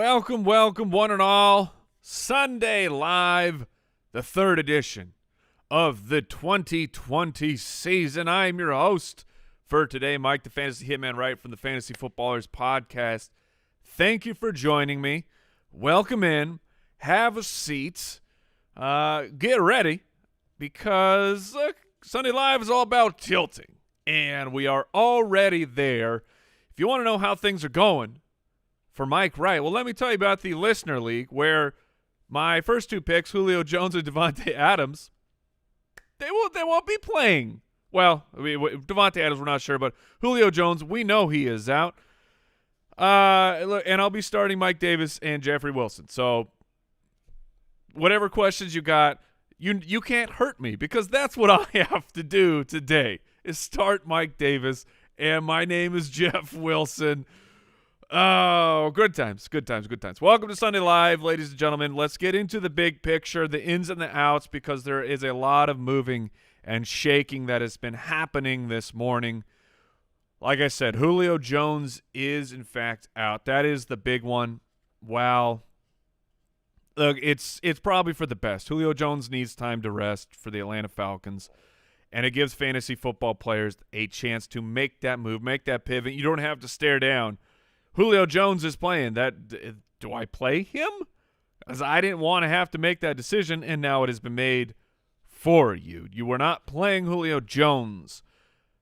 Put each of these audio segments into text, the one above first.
Welcome, one and all. Sunday Live, the third edition of the 2020 season. I'm your host for today, Mike, the Fantasy Hitman, Wright from the Fantasy Footballers podcast. Thank you for joining me. Welcome in. Have a seat. Get ready because Sunday Live is all about tilting, and we are already there. If you want to know how things are going for Mike Wright, well, let me tell you about the Listener League, where my first two picks, Julio Jones and Devonta Adams, they won't be playing. Well, I mean, Devonta Adams, we're not sure, but Julio Jones, we know he is out. And I'll be starting Mike Davis and Jeffrey Wilson. So whatever questions you got, you can't hurt me, because that's what I have to do today, is start Mike Davis, and my name is Jeff Wilson. Oh, good times. Welcome to Sunday Live, ladies and gentlemen. Let's get into the big picture, the ins and the outs, because there is a lot of moving and shaking that has been happening this morning. Like I said, Julio Jones is, in fact, out. That is the big one. Wow. Look, it's probably for the best. Julio Jones needs time to rest for the Atlanta Falcons, and it gives fantasy football players a chance to make that move, make that pivot. You don't have to stare down. Julio Jones is playing. Do I play him? Because I didn't want to have to make that decision, and now it has been made for you. You were not playing Julio Jones.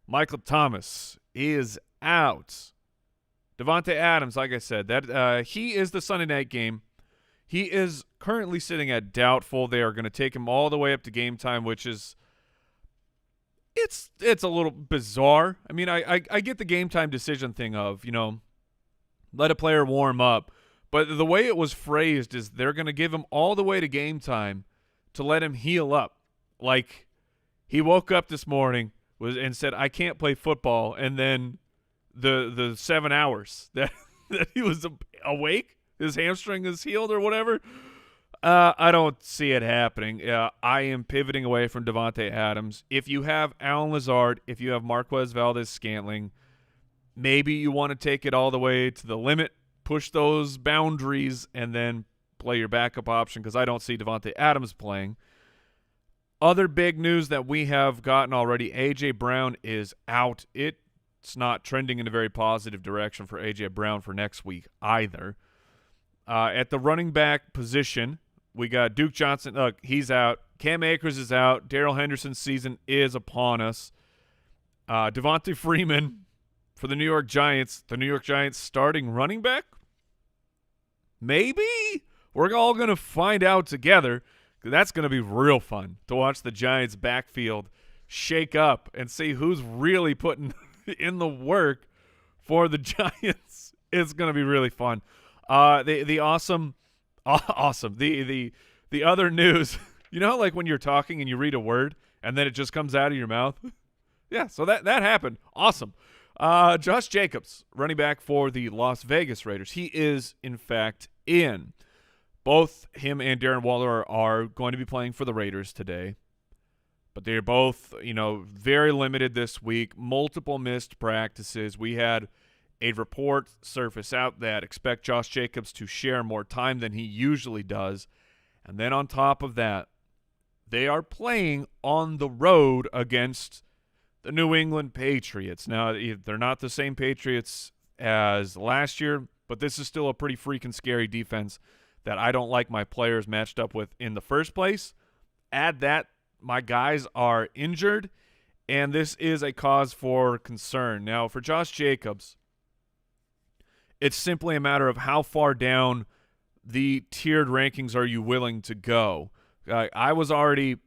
Michael Thomas is out. Devonta Adams, like I said, he is the Sunday night game. He is currently sitting at doubtful. They are going to take him all the way up to game time, which is it's a little bizarre. I mean, I get the game time decision thing of, let a player warm up. But the way it was phrased is they're going to give him all the way to game time to let him heal up. Like, he woke up this morning and said, I can't play football, and then the 7 hours that he was awake, his hamstring is healed or whatever, I don't see it happening. I am pivoting away from Devonta Adams. If you have Allen Lazard, if you have Marquez Valdes-Scantling, maybe you want to take it all the way to the limit, push those boundaries, and then play your backup option, because I don't see Devonta Adams playing. Other big news that we have gotten already, A.J. Brown is out. It's not trending in a very positive direction for A.J. Brown for next week either. At the running back position, we got Duke Johnson. Look, he's out. Cam Akers is out. Darrell Henderson's season is upon us. Devonta Freeman for the New York Giants. The New York Giants starting running back? Maybe? We're all going to find out together. That's going to be real fun to watch the Giants backfield shake up and see who's really putting in the work for the Giants. It's going to be really fun. The other news, like when you're talking and you read a word and then it just comes out of your mouth? Yeah, so that happened. Awesome. Josh Jacobs, running back for the Las Vegas Raiders. He is, in fact, in. Both him and Darren Waller are going to be playing for the Raiders today. But they're both, very limited this week. Multiple missed practices. We had a report surface out that expect Josh Jacobs to share more time than he usually does. And then on top of that, they are playing on the road against the New England Patriots. Now, they're not the same Patriots as last year, but this is still a pretty freaking scary defense that I don't like my players matched up with in the first place. Add that my guys are injured, and this is a cause for concern. Now, for Josh Jacobs, it's simply a matter of how far down the tiered rankings are you willing to go. I was already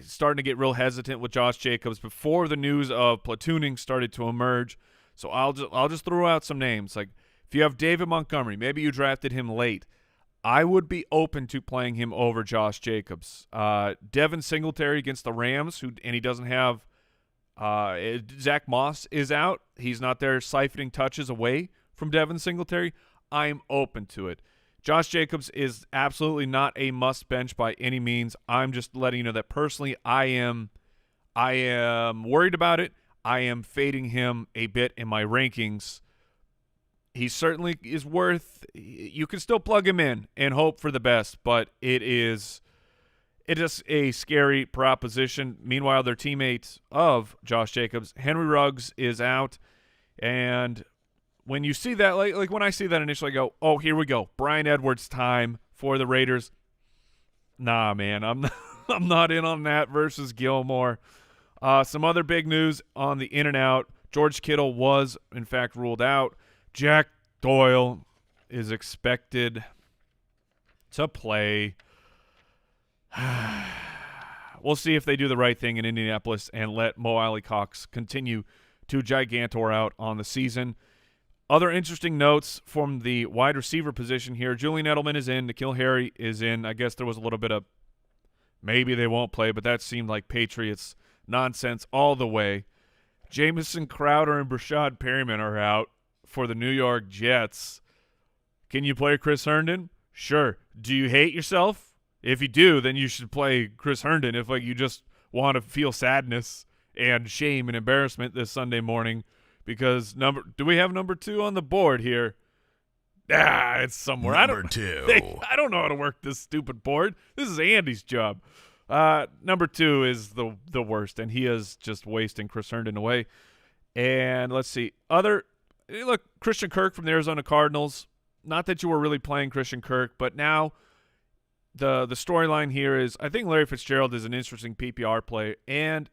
starting to get real hesitant with Josh Jacobs before the news of platooning started to emerge. So I'll just throw out some names. Like, if you have David Montgomery, maybe you drafted him late, I would be open to playing him over Josh Jacobs. Devin Singletary against the Rams, and he doesn't have Zach Moss is out. He's not there siphoning touches away from Devin Singletary. I'm open to it. Josh Jacobs is absolutely not a must bench by any means. I'm just letting you know that personally I am worried about it. I am fading him a bit in my rankings he certainly is worth – you can still plug him in and hope for the best, but it is a scary proposition. Meanwhile, their teammate of Josh Jacobs, Henry Ruggs, is out. And when you see that, like when I see that initially, I go, oh, here we go. Bryan Edwards time for the Raiders. Nah, man, I'm not in on that versus Gilmore. Some other big news on the in and out. George Kittle was, in fact, ruled out. Jack Doyle is expected to play. We'll see if they do the right thing in Indianapolis and let Mo Alley-Cox continue to gigantor out on the season. Other interesting notes from the wide receiver position here. Julian Edelman is in. N'Keal Harry is in. I guess there was a little bit of maybe they won't play, but that seemed like Patriots nonsense all the way. Jamison Crowder and Brashad Perryman are out for the New York Jets. Can you play Chris Herndon? Sure. Do you hate yourself? If you do, then you should play Chris Herndon. If you just want to feel sadness and shame and embarrassment this Sunday morning, because do we have number 2 on the board here? It's somewhere. I don't know how to work this stupid board. This is Andy's job. Number 2 is the worst, and he is just wasting Chris Herndon away. And let's see. Christian Kirk from the Arizona Cardinals. Not that you were really playing Christian Kirk, but now the storyline here is I think Larry Fitzgerald is an interesting PPR play, and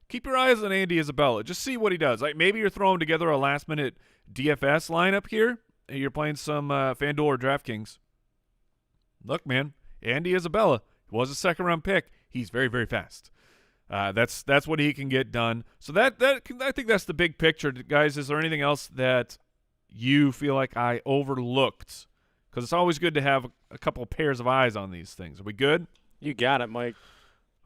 keep your eyes on Andy Isabella. Just see what he does. Maybe you're throwing together a last-minute DFS lineup here, and you're playing some FanDuel or DraftKings. Look, man, Andy Isabella was a second-round pick. He's very, very fast. That's what he can get done. So I think that's the big picture, guys. Is there anything else that you feel like I overlooked? Because it's always good to have a couple of pairs of eyes on these things. Are we good? You got it, Mike.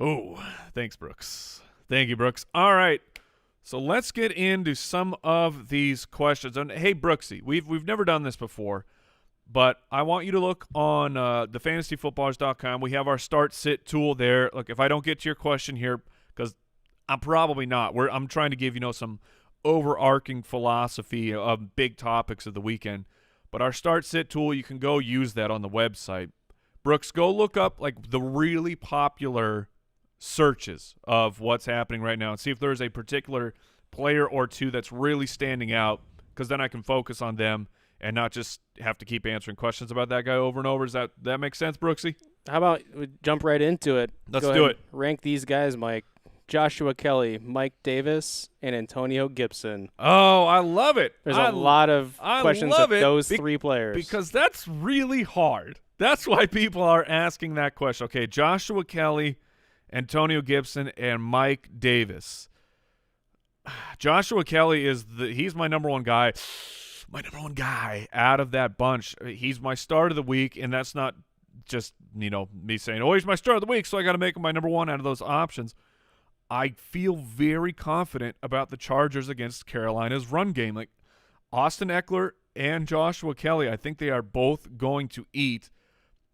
Oh, thanks, Brooks. Thank you, Brooks. All right, so let's get into some of these questions. And hey, Brooksy, we've never done this before, but I want you to look on the fantasyfootballers.com. We have our StartSit tool there. Look, if I don't get to your question here, because I'm probably not. I'm trying to give some overarching philosophy of big topics of the weekend. But our StartSit tool, you can go use that on the website. Brooks, go look up the really popular searches of what's happening right now and see if there's a particular player or two that's really standing out, because then I can focus on them and not just have to keep answering questions about that guy over and over. Does that make sense, Brooksy? How about we jump right into it? Let's do it. Rank these guys, Mike. Joshua Kelly, Mike Davis, and Antonio Gibson. Oh, I love it. There's a lot of questions of those 3 players. Because that's really hard. That's why people are asking that question. Okay, Joshua Kelly, Antonio Gibson, and Mike Davis. Joshua Kelly he's my number one guy. My number one guy out of that bunch. He's my start of the week, and that's not just, me saying, oh, he's my start of the week, so I got to make him my number one out of those options. I feel very confident about the Chargers against Carolina's run game. Austin Eckler and Joshua Kelly, I think they are both going to eat.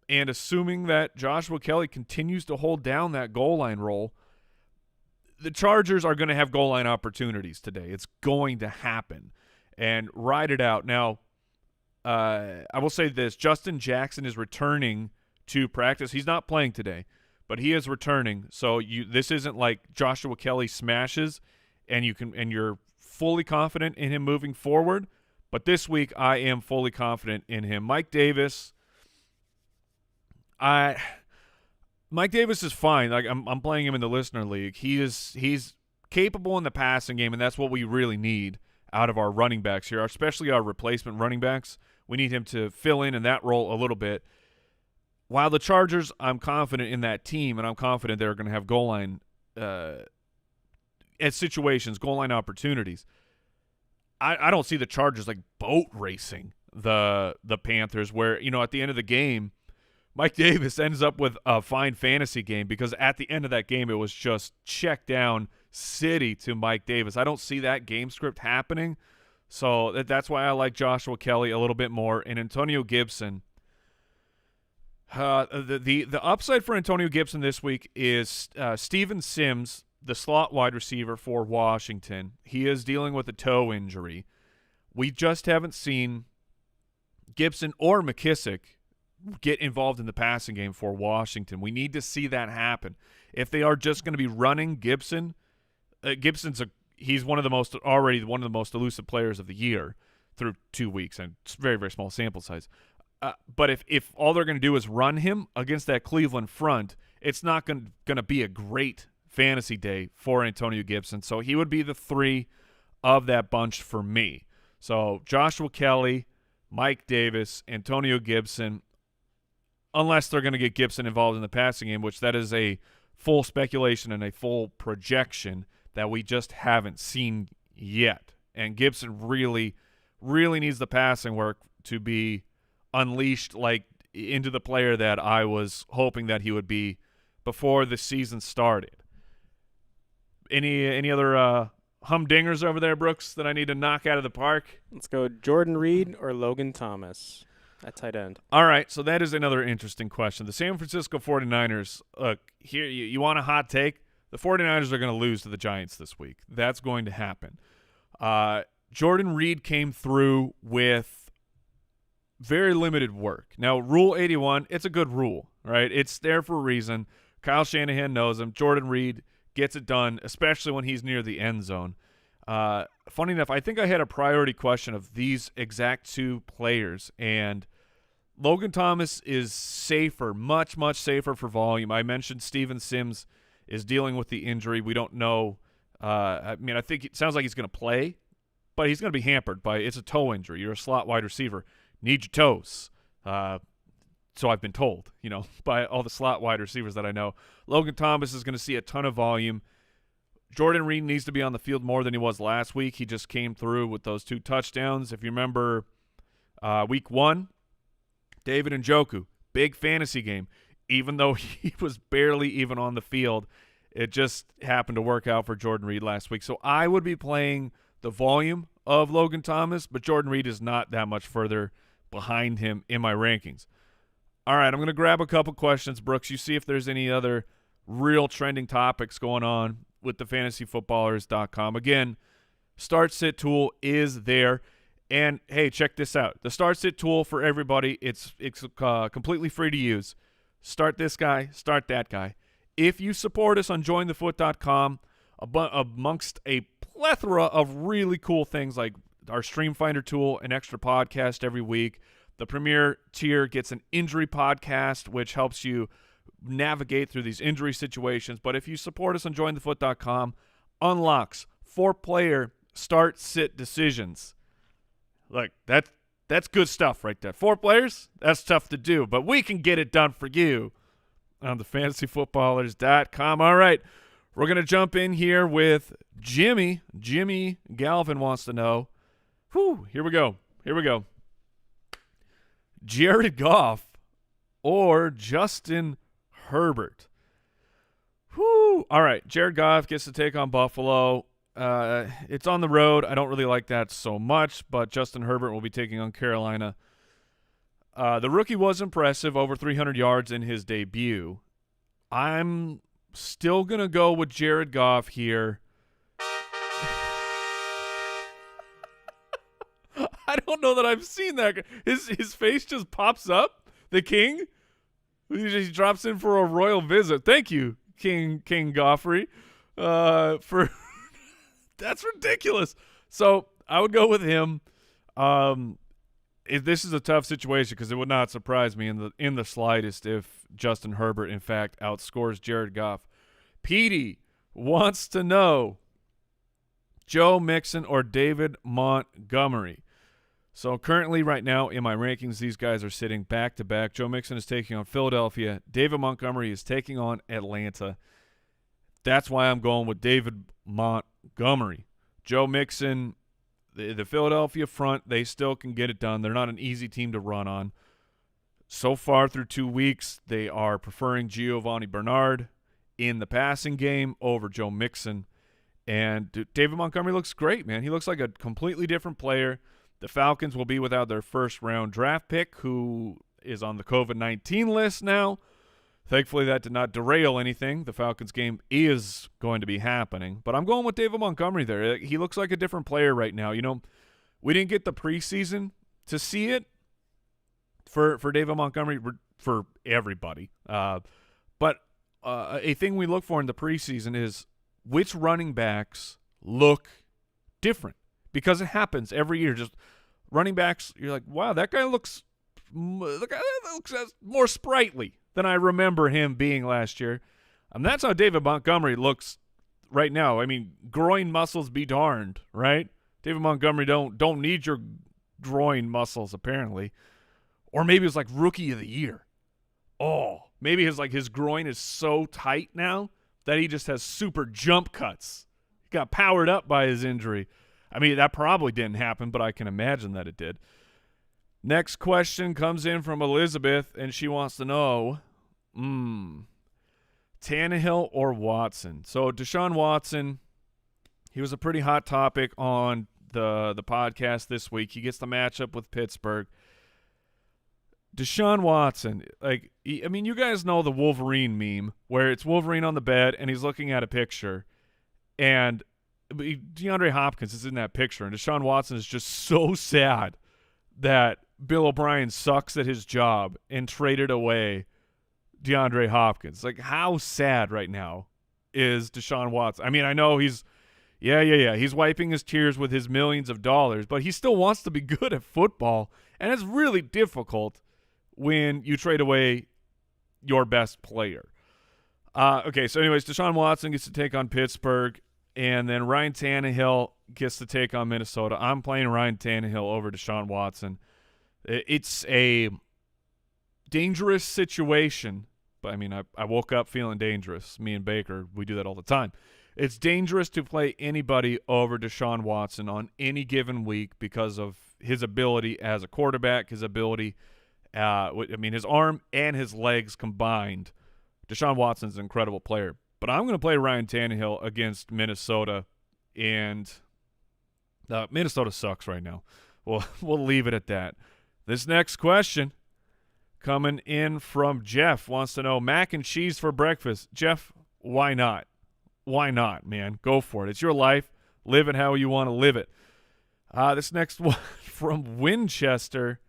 And assuming that Joshua Kelly continues to hold down that goal line role, the Chargers are going to have goal line opportunities today. It's going to happen. And ride it out. Now, I will say this. Justin Jackson is returning to practice. He's not playing today, but he is returning. So this isn't like Joshua Kelly smashes and you're fully confident in him moving forward. But this week I am fully confident in him. Mike Davis, Mike Davis is fine. I'm playing him in the listener league. He's capable in the passing game, and that's what we really need out of our running backs here, especially our replacement running backs. We need him to fill in that role a little bit. While the Chargers, I'm confident in that team, and I'm confident they're going to have goal line situations, goal line opportunities. I don't see the Chargers boat racing the Panthers, where at the end of the game, Mike Davis ends up with a fine fantasy game, because at the end of that game, it was just check down city to Mike Davis. I don't see that game script happening, so that's why I like Joshua Kelly a little bit more. And Antonio Gibson, the upside for Antonio Gibson this week is Steven Sims, the slot wide receiver for Washington. He is dealing with a toe injury. We just haven't seen Gibson or McKissick get involved in the passing game for Washington. We need to see that happen. If they are just going to be running Gibson, he's already one of the most elusive players of the year through 2 weeks, and it's very, very small sample size. But if all they're going to do is run him against that Cleveland front, it's not going to be a great fantasy day for Antonio Gibson. So he would be the 3 of that bunch for me. So Joshua Kelly, Mike Davis, Antonio Gibson, unless they're going to get Gibson involved in the passing game, which that is a full speculation and a full projection that we just haven't seen yet. And Gibson really, really needs the passing work to be unleashed like into the player that I was hoping that he would be before the season started. Any other humdingers over there, Brooks, that I need to knock out of the park? Let's go Jordan Reed or Logan Thomas at tight end. All right, so that is another interesting question. The San Francisco 49ers, look, here you want a hot take? The 49ers are going to lose to the Giants this week. That's going to happen. Jordan Reed came through with very limited work. Now, Rule 81, it's a good rule, right? It's there for a reason. Kyle Shanahan knows him. Jordan Reed gets it done, especially when he's near the end zone. Funny enough, I think I had a priority question of these exact 2 players, and Logan Thomas is safer, much, much safer for volume. I mentioned Steven Sims is dealing with the injury. We don't know. I think it sounds like he's going to play, but he's going to be hampered by it's a toe injury. You're a slot wide receiver. Need your toes. So I've been told, by all the slot wide receivers that I know. Logan Thomas is going to see a ton of volume. Jordan Reed needs to be on the field more than he was last week. He just came through with those 2 touchdowns. If you remember week 1, David Njoku, big fantasy game. Even though he was barely even on the field, it just happened to work out for Jordan Reed last week. So I would be playing the volume of Logan Thomas, but Jordan Reed is not that much further behind him in my rankings. All right, I'm going to grab a couple questions, Brooks. You see if there's any other real trending topics going on with the fantasyfootballers.com. Again, StartSit Tool is there. And, hey, check this out. The StartSit Tool for everybody, it's completely free to use. Start this guy, start that guy. If you support us on jointhefoot.com, amongst a plethora of really cool things like our Stream Finder tool, an extra podcast every week. The premier tier gets an injury podcast, which helps you navigate through these injury situations. But if you support us on jointhefoot.com, unlocks 4-player start-sit decisions. Look, that's good stuff right there. 4 players, that's tough to do, but we can get it done for you on the fantasyfootballers.com. All right, we're going to jump in here with Jimmy. Jimmy Galvin wants to know. Here we go. Jared Goff or Justin Herbert? All right, Jared Goff gets to take on Buffalo. It's on the road. I don't really like that so much, but Justin Herbert will be taking on Carolina. The rookie was impressive, over 300 yards in his debut. I'm still going to go with Jared Goff here. I don't know that I've seen that. His face just pops up. The king, he drops in for a royal visit. Thank you, King Goffrey, for that's ridiculous. So I would go with him. This is a tough situation because it would not surprise me in the slightest if Justin Herbert, in fact, outscores Jared Goff. Petey wants to know Joe Mixon or David Montgomery. So currently right now in my rankings, these guys are sitting back-to-back. Joe Mixon is taking on Philadelphia. David Montgomery is taking on Atlanta. That's why I'm going with David Montgomery. Joe Mixon, the Philadelphia front, they still can get it done. They're not an easy team to run on. So far through 2 weeks, they are preferring Giovanni Bernard in the passing game over Joe Mixon. And David Montgomery looks great, man. He looks like a completely different player. The Falcons will be without their first-round draft pick, who is on the COVID-19 list now. Thankfully, that did not derail anything. The Falcons game is going to be happening. But I'm going with David Montgomery there. He looks like a different player right now. You know, we didn't get the preseason to see it, for David Montgomery, for everybody. But a thing we look for in the preseason is which running backs look different, because it happens every year. Just running backs, you're like, wow, that guy looks more sprightly than I remember him being last year. And that's how David Montgomery looks right now. I mean, groin muscles be darned, right? David Montgomery don't need your groin muscles, apparently. Or maybe it's like rookie of the year. Oh, maybe his groin is so tight now that he just has super jump cuts. He got powered up by his injury. I mean, that probably didn't happen, but I can imagine that it did. Next question comes in from Elizabeth, and she wants to know, Tannehill or Watson? So Deshaun Watson, he was a pretty hot topic on the podcast this week. He gets the matchup with Pittsburgh. Deshaun Watson, you guys know the Wolverine meme where it's Wolverine on the bed and he's looking at a picture, and DeAndre Hopkins is in that picture, and Deshaun Watson is just so sad that Bill O'Brien sucks at his job and traded away DeAndre Hopkins. Like, how sad right now is Deshaun Watson? I mean, I know he's wiping his tears with his millions of dollars, but he still wants to be good at football, and it's really difficult when you trade away your best player. Okay, so anyways, Deshaun Watson gets to take on Pittsburgh, and then Ryan Tannehill gets to take on Minnesota. I'm playing Ryan Tannehill over Deshaun Watson. It's a dangerous situation, but I mean, I woke up feeling dangerous. Me and Baker, we do that all the time. It's dangerous to play anybody over Deshaun Watson on any given week because of his ability as a quarterback, his ability, his arm and his legs combined. Deshaun Watson's an incredible player. But I'm going to play Ryan Tannehill against Minnesota, and Minnesota sucks right now. We'll leave it at that. This next question coming in from Jeff wants to know, mac and cheese for breakfast. Jeff, why not? Why not, man? Go for it. It's your life. Live it how you want to live it. This next one from Winchester,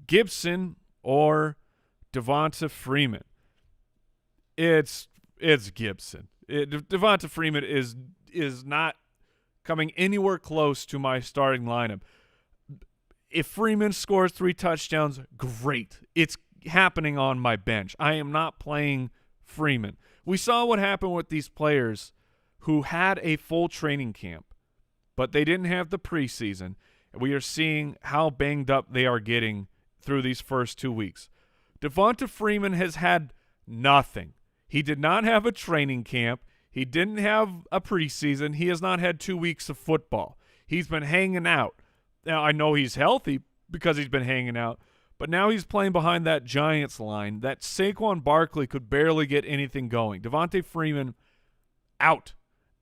Gibson or Devonta Freeman? It's Gibson. Devonta Freeman is not coming anywhere close to my starting lineup. If Freeman scores 3 touchdowns, great. It's happening on my bench. I am not playing Freeman. We saw what happened with these players who had a full training camp, but they didn't have the preseason. We are seeing how banged up they are getting through these first 2 weeks. Devonta Freeman has had nothing. He did not have a training camp. He didn't have a preseason. He has not had 2 weeks of football. He's been hanging out. Now, I know he's healthy because he's been hanging out, but now he's playing behind that Giants line. That Saquon Barkley could barely get anything going. Devonta Freeman, out.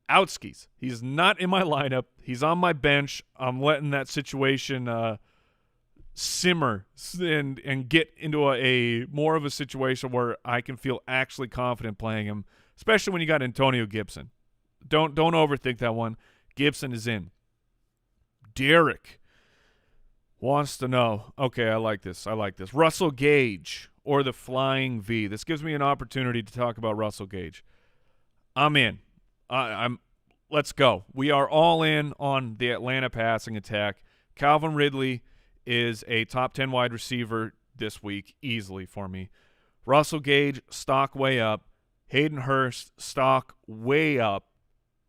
Outskis. He's not in my lineup. He's on my bench. I'm letting that situation simmer and get into a more of a situation where I can feel actually confident playing him, especially when you got Antonio Gibson. Don't overthink that one. Gibson is in. Derek wants to know, okay, I like this. Russell Gage or the Flying V. This gives me an opportunity to talk about Russell Gage. I'm in. Let's go. We are all in on the Atlanta passing attack. Calvin Ridley is a top 10 wide receiver this week, easily for me. Russell Gage, stock way up. Hayden Hurst, stock way up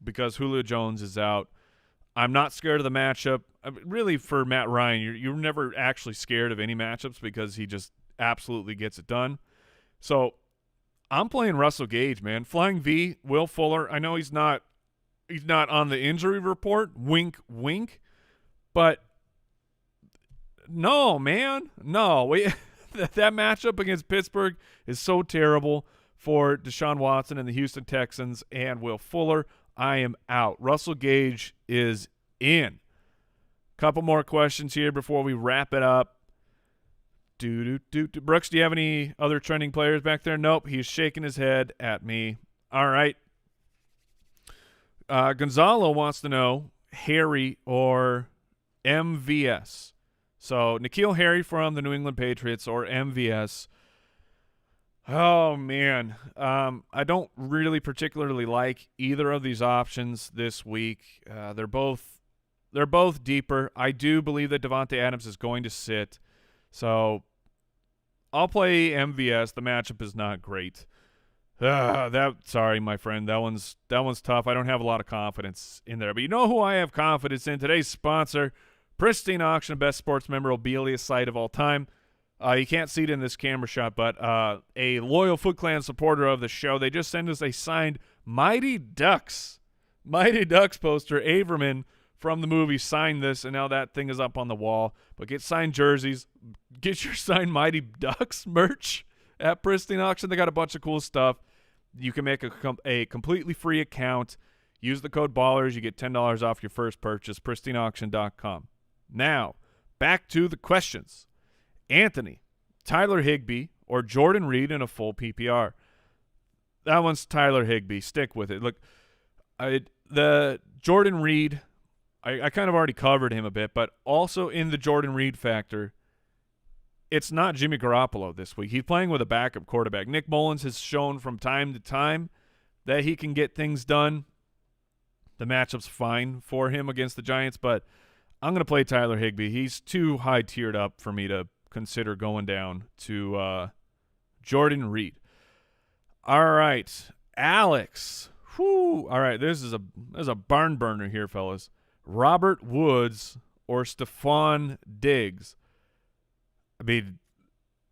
because Julio Jones is out. I'm not scared of the matchup. Really, for Matt Ryan, you're never actually scared of any matchups because he just absolutely gets it done. So I'm playing Russell Gage, man. Flying V, Will Fuller. I know he's not on the injury report. Wink, wink. But no, man. No. That matchup against Pittsburgh is so terrible for Deshaun Watson and the Houston Texans and Will Fuller. I am out. Russell Gage is in. Couple more questions here before we wrap it up. Brooks, do you have any other trending players back there? Nope. He's shaking his head at me. All right. Gonzalo wants to know Harry or MVS. So N'Keal Harry from the New England Patriots or MVS. Oh, man. I don't really particularly like either of these options this week. They're both deeper. I do believe that Devonta Adams is going to sit. So I'll play MVS. The matchup is not great. Sorry, my friend. That one's tough. I don't have a lot of confidence in there. But you know who I have confidence in? Today's sponsor, Pristine Auction, best sports memorabilia site of all time. You can't see it in this camera shot, but a loyal Foot Clan supporter of the show, they just sent us a signed Mighty Ducks poster. Averman from the movie signed this, and now that thing is up on the wall. But get signed jerseys. Get your signed Mighty Ducks merch at Pristine Auction. They got a bunch of cool stuff. You can make a completely free account. Use the code BALLERS. You get $10 off your first purchase. PristineAuction.com. Now, back to the questions. Anthony, Tyler Higbee, or Jordan Reed in a full PPR? That one's Tyler Higbee. Stick with it. Look, the Jordan Reed, I kind of already covered him a bit, but also in the Jordan Reed factor, it's not Jimmy Garoppolo this week. He's playing with a backup quarterback. Nick Mullins has shown from time to time that he can get things done. The matchup's fine for him against the Giants, but I'm going to play Tyler Higbee. He's too high-tiered up for me to consider going down to Jordan Reed. All right, Alex. Whew. All right, there's a barn burner here, fellas. Robert Woods or Stephon Diggs? I mean,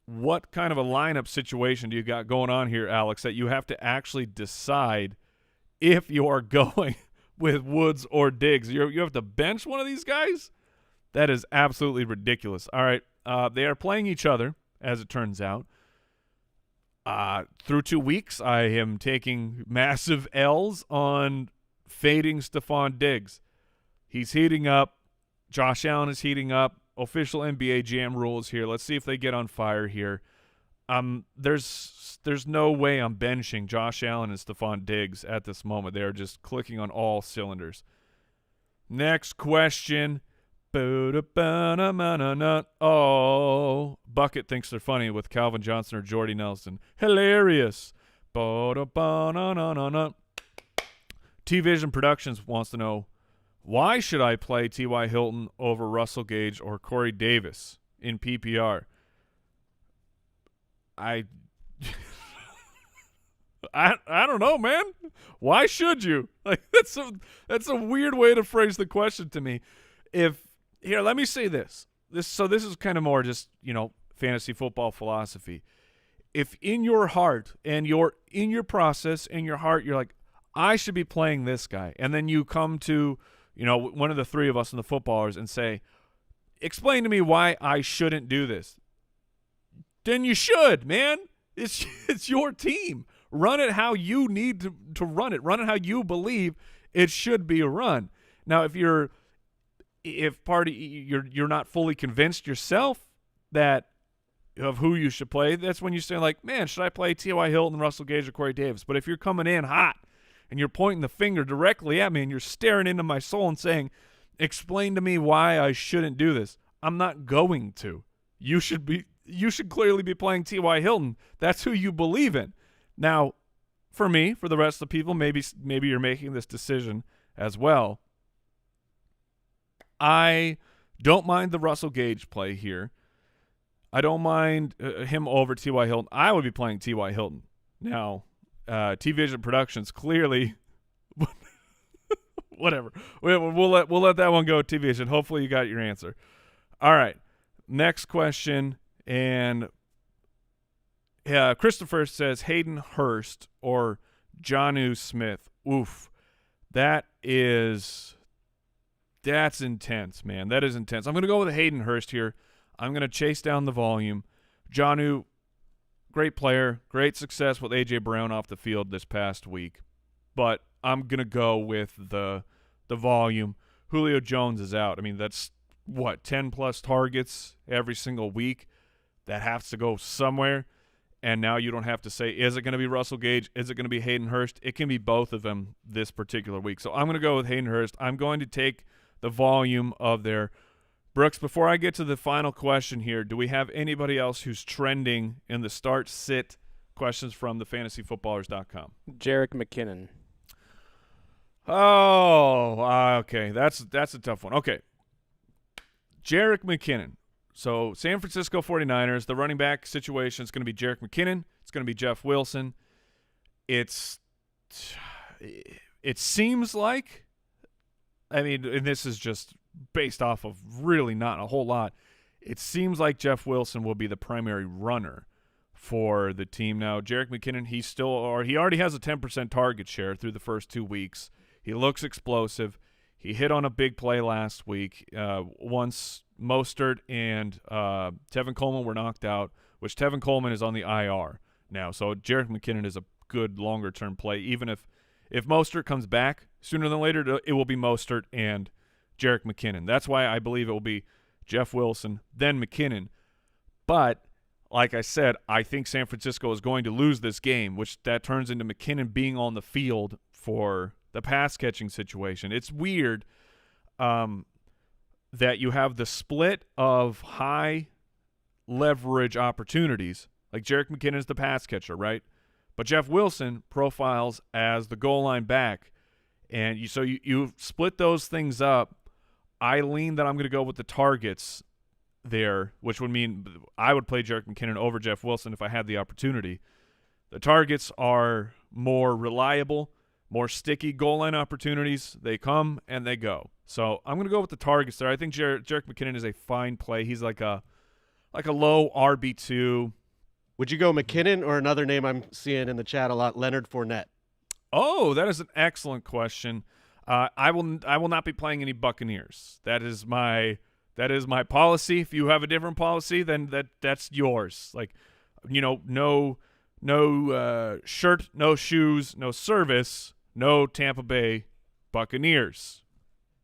what kind of a lineup situation do you got going on here, Alex, that you have to actually decide if you are going with Woods or Diggs? You have to bench one of these guys? That is absolutely ridiculous. All right, they are playing each other, as it turns out. Through 2 weeks, I am taking massive L's on fading Stephon Diggs. He's heating up. Josh Allen is heating up. Official NBA Jam rules here. Let's see if they get on fire here. There's no way I'm benching Josh Allen and Stephon Diggs at this moment. They are just clicking on all cylinders. Next question. Oh, Bucket thinks they're funny with Calvin Johnson or Jordy Nelson. Hilarious. T-Vision Productions wants to know, why should I play T.Y. Hilton over Russell Gage or Corey Davis in PPR? I don't know, man. Why should you? Like that's a weird way to phrase the question to me. Here, let me say this. This is kind of more just, fantasy football philosophy. If in your heart and in your process, in your heart, you're like, I should be playing this guy, and then you come to one of the three of us in the footballers and say, explain to me why I shouldn't do this. Then you should, man. It's your team. Run it how you need to run it. Run it how you believe it should be run. Now, if you're not fully convinced yourself of who you should play, that's when you say, like, man, should I play T.Y. Hilton, Russell Gage, or Corey Davis? But if you're coming in hot and you're pointing the finger directly at me and you're staring into my soul and saying, explain to me why I shouldn't do this, I'm not going to. You should clearly be playing T.Y. Hilton. That's who you believe in. Now, for me, for the rest of the people, maybe you're making this decision as well. I don't mind the Russell Gage play here. I don't mind him over T.Y. Hilton. I would be playing T.Y. Hilton. Now, T-Vision Productions clearly whatever. We'll let that one go, T-Vision. Hopefully you got your answer. All right. Next question. And Christopher says Hayden Hurst or Jonnu Smith. Oof. That's intense, man. That is intense. I'm going to go with Hayden Hurst here. I'm going to chase down the volume. Jonnu, great player, great success with A.J. Brown off the field this past week. But I'm going to go with the volume. Julio Jones is out. I mean, that's, 10-plus targets every single week. That has to go somewhere. And now you don't have to say, is it going to be Russell Gage? Is it going to be Hayden Hurst? It can be both of them this particular week. So I'm going to go with Hayden Hurst. I'm going to take the volume of their Brooks, before I get to the final question here, do we have anybody else who's trending in the start-sit questions from the fantasyfootballers.com? Jerick McKinnon. Oh, okay. That's a tough one. Okay. Jerick McKinnon. So San Francisco 49ers, the running back situation is going to be Jerick McKinnon. It's going to be Jeff Wilson. It seems like, I mean, and this is just based off of really not a whole lot, it seems like Jeff Wilson will be the primary runner for the team. Now, Jerick McKinnon, he already has a 10% target share through the first 2 weeks. He looks explosive. He hit on a big play last week once Mostert and Tevin Coleman were knocked out, which Tevin Coleman is on the IR now. So Jerick McKinnon is a good longer-term play. Even if Mostert comes back, sooner than later it will be Mostert and Jerick McKinnon. That's why I believe it will be Jeff Wilson, then McKinnon. But like I said, I think San Francisco is going to lose this game, which that turns into McKinnon being on the field for the pass-catching situation. It's weird that you have the split of high leverage opportunities. Like Jerick McKinnon is the pass catcher, right? But Jeff Wilson profiles as the goal line back. And you split those things up. I lean that I'm going to go with the targets there, which would mean I would play Jerick McKinnon over Jeff Wilson if I had the opportunity. The targets are more reliable, more sticky goal line opportunities. They come and they go. So I'm going to go with the targets there. I think Jerick McKinnon is a fine play. He's like a low RB2. Would you go McKinnon or another name I'm seeing in the chat a lot, Leonard Fournette? Oh, that is an excellent question. I will not be playing any Buccaneers. That is my policy. If you have a different policy, then that's yours. Like, no shirt, no shoes, no service, no Tampa Bay Buccaneers.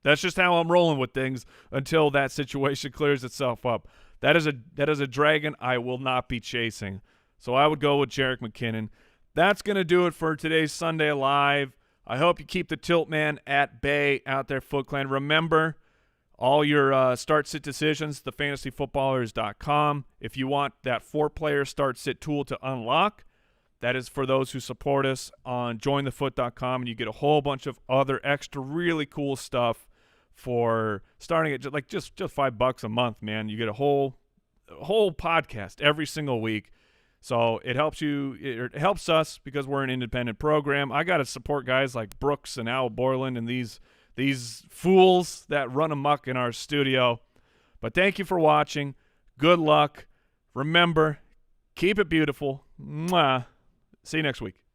That's just how I'm rolling with things until that situation clears itself up. That is a dragon I will not be chasing. So I would go with Jerick McKinnon. That's going to do it for today's Sunday Live. I hope you keep the tilt man at bay out there, Foot Clan. Remember, all your start-sit decisions, thefantasyfootballers.com. If you want that 4-player start-sit tool to unlock, that is for those who support us on jointhefoot.com, and you get a whole bunch of other extra really cool stuff for starting at just $5 a month, man. You get a whole podcast every single week. So it helps you. It helps us because we're an independent program. I got to support guys like Brooks and Al Borland and these fools that run amok in our studio. But thank you for watching. Good luck. Remember, keep it beautiful. Mwah. See you next week.